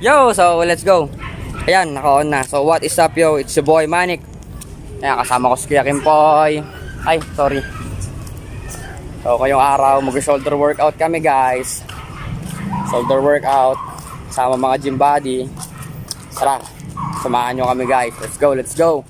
Yo, so let's go. Ayan, naka-on na. So what is up yo? It's your boy Manik. Ayan, kasama ko si Kuya Kimpoy. Ay, sorry. So ngayong araw, mag-shoulder workout kami guys. Shoulder workout. Sama mga gym body. Tara, samahan nyo kami guys. Let's go, let's go.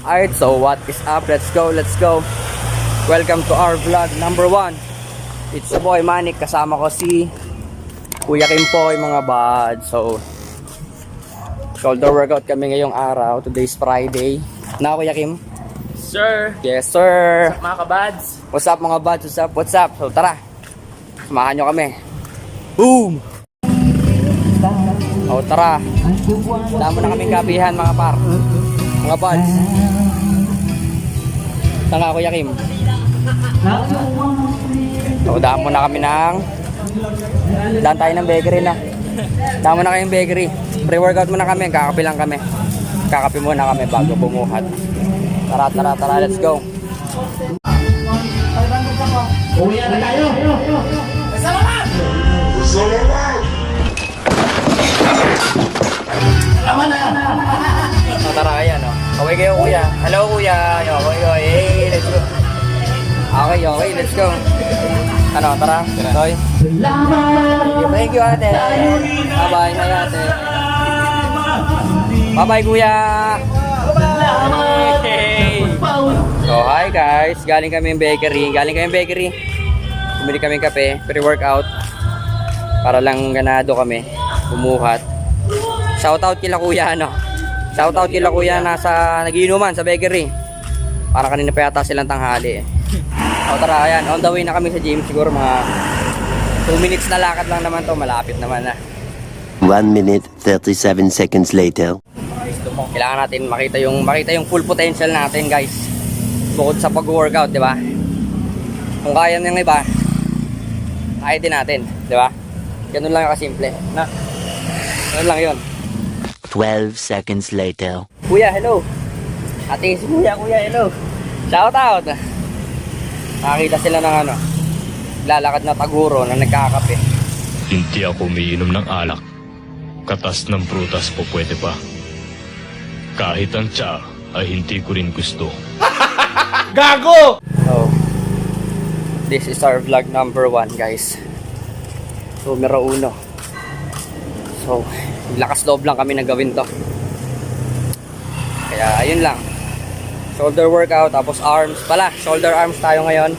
Alright, so what is up? Let's go, let's go. Welcome to our vlog number 1. It's your boy Manik. Kasama ko si Kuya Kimpoy mga bad. So shoulder workout kami ngayong araw. Today's Friday. Na Kuya Kim? Sir, Yes sir. mga kabads. What's up mga bad? What's up? What's up? So tara, samahan nyo kami. Boom! O tara, damo na kaming kapihan mga par. Mga buds. Saan ka Kuya Kim? So damo na kami ng daan tayo ng bakery na. Damo na kayong bakery. Pre-workout muna kami, kakapi lang kami. Kakapi muna kami bago bumuhat. Tara, tara, tara, let's go. Uwi na tayo! Salamat! Tama na! So tara, ayan o. Okay kayo kuya. Hello kuya. Okay, okay. Hey, let's go. Okay, okay, let's go. Ano, tara. Toy. Thank you ate. Bye-bye na ate. Bye-bye kuya. Hey. So hi guys. Galing kami yung bakery. Bumili kami kape. Pre-workout. Para lang ganado kami. Bumuhat. Shoutout kila kuya ano. Shoutout kila kuya nasa nagiinuman sa bakery. Para kanina pa yata silang tanghali. O tara, ayan, on the way na kami sa gym. Siguro mga 2 minutes na lakad lang naman to. Malapit naman na. 1 minute 37 seconds later. Kailangan natin makita yung full potential natin guys. Bukod sa pag-workout, di ba? Kung kaya ng iba, kaya din natin, di ba? Ganun lang kasimple. Na. Ganun lang yun. 12 seconds later. Kuya, hello. Ate, si kuya, hello. Shout out. Nakakita sila ng ano, lalakad na taguro na nagkakape. Hindi ako umiinom ng alak. Katas ng prutas po pwede pa. Kahit ang tsa ay hindi ko rin gusto. Gago! So, this is our vlog number 1 guys. Numero 1. So, lakas loob lang kami na gawin to. Kaya ayun lang. Shoulder workout tapos arms pala. Shoulder arms tayo ngayon.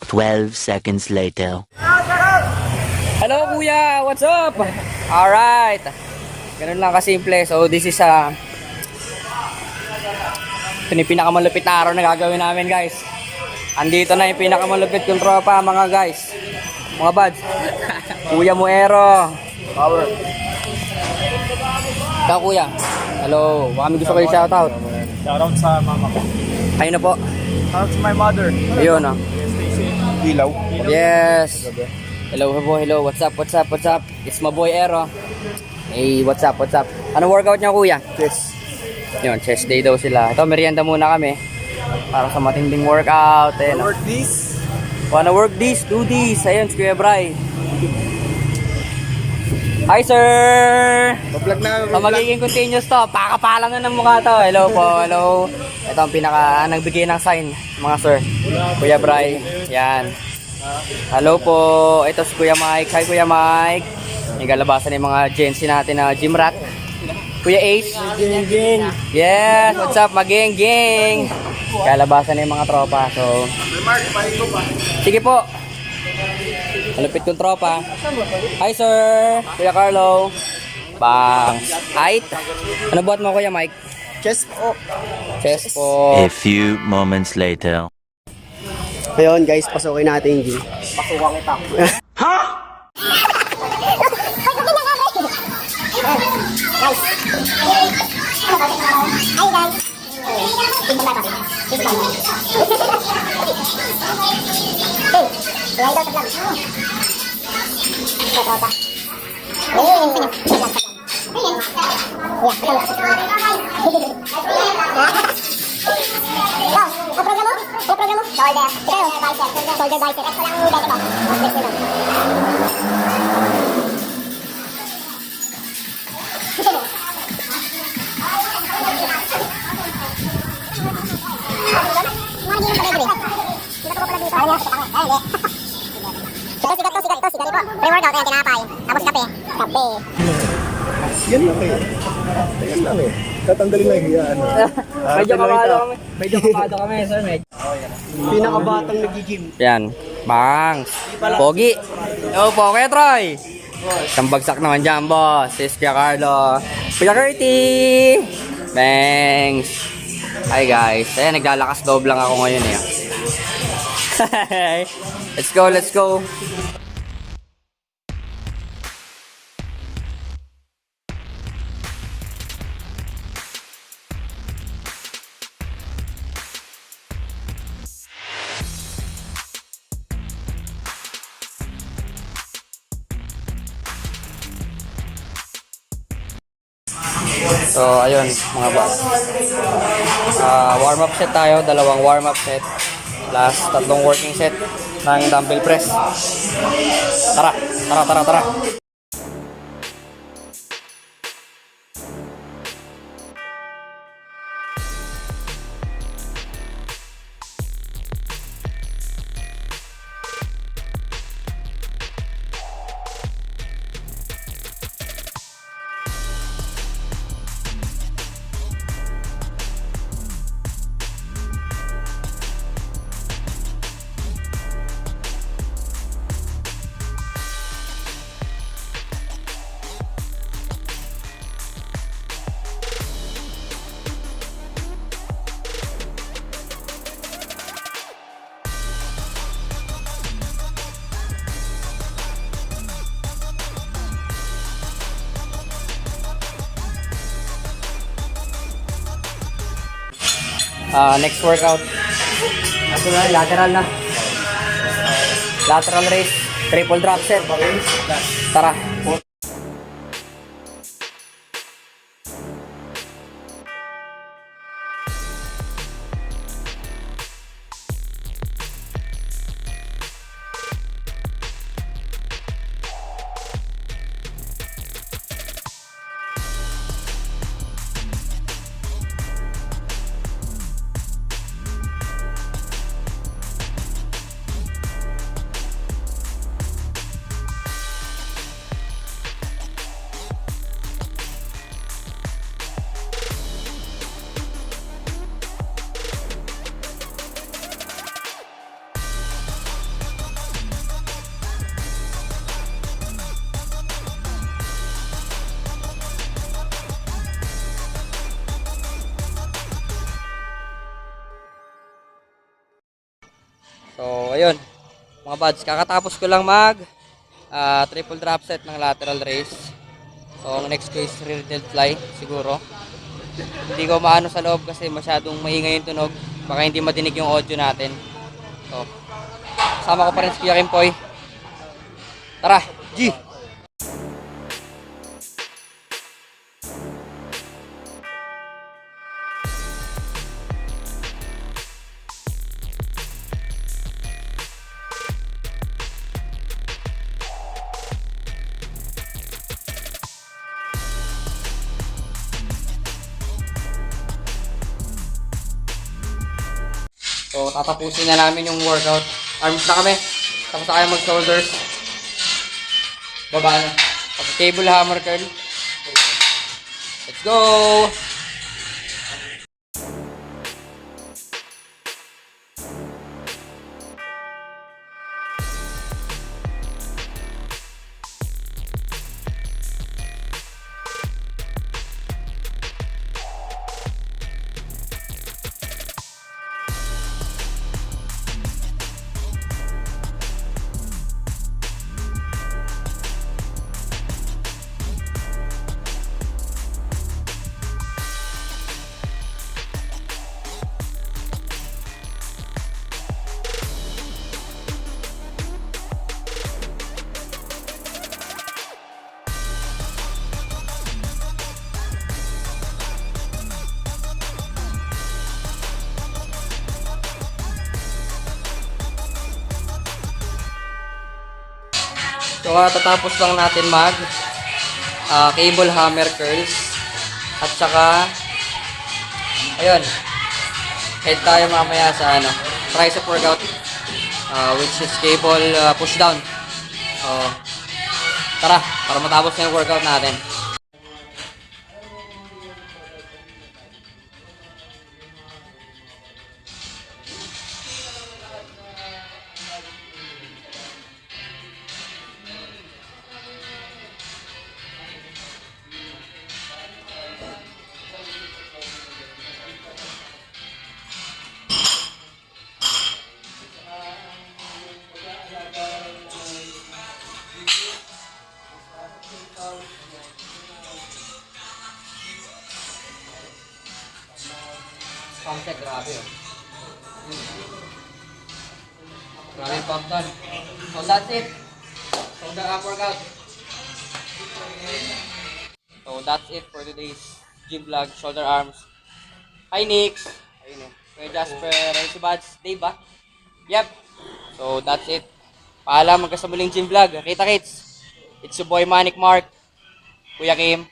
12 seconds later. Hello kuya, what's up? Alright. Ganun lang kasimple. So this is ito yung pinakamalupit na araw na gagawin namin guys. Andito na yung pinakamalupit kong tropa mga guys. Mga buds. Kuya Muero. Power. Ikaw kuya. Hello. Baka may gusto kayo shoutout. Shoutout sa mama ko. Ayun na po. Shoutout to my mother. Ayun o. Ilaw. Yes. Hello po. Hello. What's up? What's up? What's up? It's my boy Ero. Hey, what's up? What's up? Ano workout niya kuya? Yes. Yun, chest day daw sila. Ito, merienda muna kami. Para sa matinding workout. Ayun, Work this. wanna work this, do this. Ayun, si Kuya Bray. Hi, sir! Pa-vlog na. So, magiging continuous to. Pakapalang na ng mukha to. Hello po, hello. Ito ang pinaka nagbigay ng sign, mga sir. Kuya Bray. Yan. Hello po. Ito si Kuya Mike. Hi, Kuya Mike. Yung galabasan ng mga gensi natin na gym rat. Kuya Ace. Yes, what's up, mageng-geng. Kalabasan ng mga tropa. So, sige po. Malupit kong tropa. Hi sir, Kuya Carlo. Bang. Height. Ano buhat mo Kuya Mike? Chest po. Chest po. A few moments later. Ngayon guys, pasukin natin yung gym. Pasukan kita. Wow, apa kamu? shoulder. Ito, bicep. Shoulder, bicep. Extra lang yung bete ko. Flex nyo lang. Sigat to. Pre-workout, ayan, tinapay. Tapos kape. Yan lang eh. Yan lang eh. Tatanggalin lang yung hiyaan. Medyo kapado kami, sir. Pinakabatang nag-gym. Yan. Bangs. Pogi. Yo po, Kuya Troy. Isang bagsak naman dyan, boss. Si Kuya Carlo. Kuya Curty. Bangs. Hi, guys. Ayan, naglalakas loob lang ako ngayon eh. Let's go. So, ayun, mga boss. Warm-up set tayo. Dalawang warm-up set. Plus, tatlong working set ng dumbbell press. Tara. Next workout. Ito na, lateral na. Lateral raise. Triple drop set. Tara. So, ayun. Mga buds, kakatapos ko lang mag triple drop set ng lateral raise. So, ang next ko is rear delt fly, siguro. Hindi ko maano sa loob kasi masyadong maingay yung tunog. Baka hindi madinig yung audio natin. So, kasama ko pa rin si Kuya Kimpoy. Tara, G! So, tatapusin na namin yung workout. Arms na kami. Tapos na kayo mag-shoulders. Baba na. Tapos table hammer curl. Let's go! So, tatapos lang natin mag cable hammer curls. At saka, ayun, head tayo mamaya sa tricep workout, which is cable push down. So, tara, para matapos na yung workout natin. Pump check, grabe oh. Grabe yung pump doon. So that's it. Shoulder up workout. So that's it for today's gym vlog, shoulder arms. Hi Nix! Ayun eh. Kuya Jasper, ayun si Bads, Dave ba? Yep. So that's it. Paalam, magkasa muling gym vlog. Kita kits. It's your boy Manik Mark. Kuya Kim.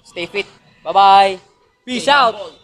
Stay fit. Bye-bye. Peace out.